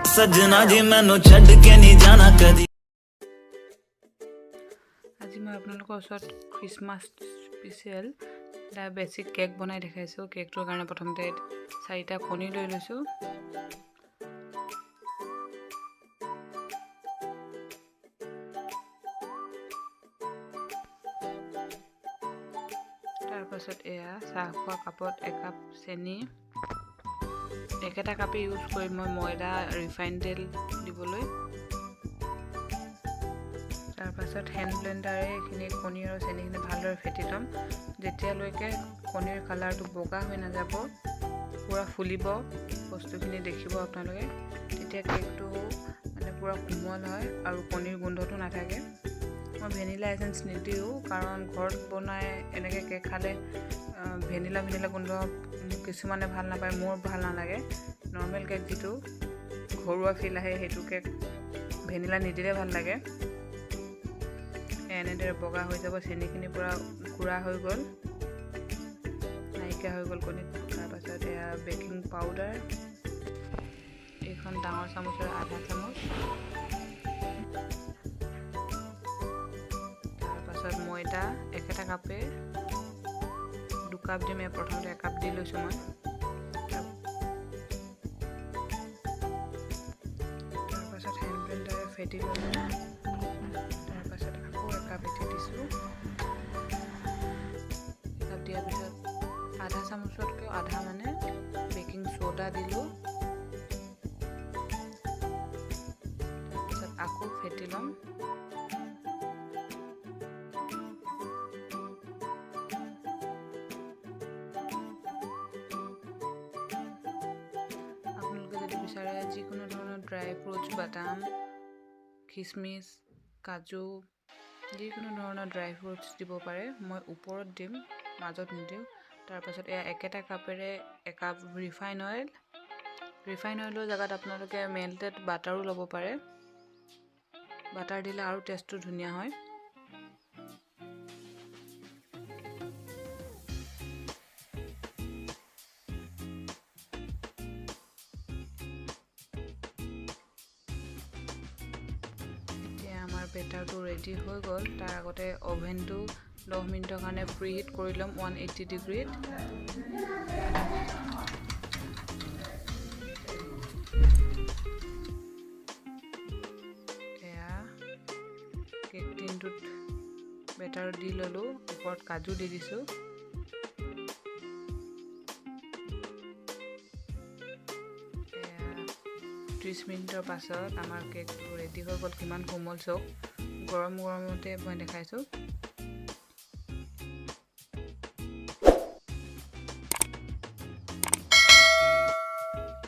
सजना जी मैनू छड़ के नहीं जाना कदी। আজি মই আপোনালোকৰ ওচৰত খ্ৰীষ্টমাছ স্পেচিয়েল এটা বেছিক কেক বনাই দেখাইছোঁ। কেকটোৰ কাৰণে প্ৰথমতে 4টা কণী লৈ লৈছোঁ। তাৰপাছত এয়া চাহ খোৱা কাপত 1 কাপ চেনি, একেটা কাপে ইউজ কৰিম মই ময়দা ৰিফাইন তেল দিবলৈ। তাৰপাছত হেণ্ড ব্লেণ্ডাৰে এইখিনি কণী আৰু চেনিখিনি ভালদৰে ফেটি ল'ম। যেতিয়ালৈকে কণীৰ কালাৰটো বগা হৈ নাযাব, পুৰা ফুলিব বস্তুখিনি দেখিব আপোনালোকে, তেতিয়া কেকটো মানে পুৰা কোমল হয় আৰু কণীৰ গোন্ধটো নাথাকে। মই ভেনিলা এচেঞ্চ নিদিওঁ, কাৰণ ঘৰত বনাই এনেকৈ কেক খালে ভেনিলা গোন্ধ কিছুমানে ভাল নাপায়, মোৰ ভাল নালাগে। নৰ্মেল কেক যিটো ঘৰুৱা ফিল আহে সেইটো কেক ভেনিলা নিদিলে ভাল লাগে। এনেদৰে বগা হৈ যাব, চেনিখিনি পুৰা গুড়া হৈ গ'ল, নাইকিয়া হৈ গ'ল কণীত। তাৰপাছত এয়া বেকিং পাউডাৰ, এইখন ডাঙৰ চামুচৰ আধা চামুচ। তাৰপাছত ময়দা একেটা কাপে 2 কাপ দিম। প্ৰথমতে 1 কাপ দি লৈছোঁ মই। তাৰপাছত হেণ্ড ব্লেণ্ডাৰে ফেটি ল'লোঁ। তাৰপাছত আকৌ 1 কাপ এটি দিছোঁ। 1 কাপ দিয়াৰ পিছত আধা চামুচতকৈ আধা মানে বেকিং চ'ডা দিলোঁ। তাৰপিছত আকৌ ফেটি ল'ম। আপোনালোকে যদি বিচাৰে যিকোনো ধৰণৰ ড্ৰাই ফ্ৰুটছ, বাদাম, খিচমিচ, কাজু, যিকোনো ধৰণৰ ড্ৰাই ফ্ৰুটছ দিব পাৰে। মই ওপৰত দিম, মাজত নিদিওঁ। তাৰপাছত এয়া একেটা কাপেৰে 1 কাপ ৰিফাইন অইলৰ জেগাত আপোনালোকে মেল্টেড বাটাৰো ল'ব পাৰে। বাটাৰ দিলে আৰু টেষ্টটো ধুনীয়া হয়। আমাৰ বেটাৰটো ৰেডি হৈ গ'ল। তাৰ আগতে অভেনটো 10 মিনিটৰ কাৰণে প্ৰি হিট কৰি ল'ম 180 ডিগ্ৰীত। এয়া কেক টিনটোত বেটাৰ দি ল'লোঁ, ওপৰত কাজু দি দিছোঁ। 30 মিনিটৰ পাছত আমাৰ কেকটো ৰেডি হৈ গ'ল। কিমান কোমল চক, গৰমতে মই দেখাইছোঁ।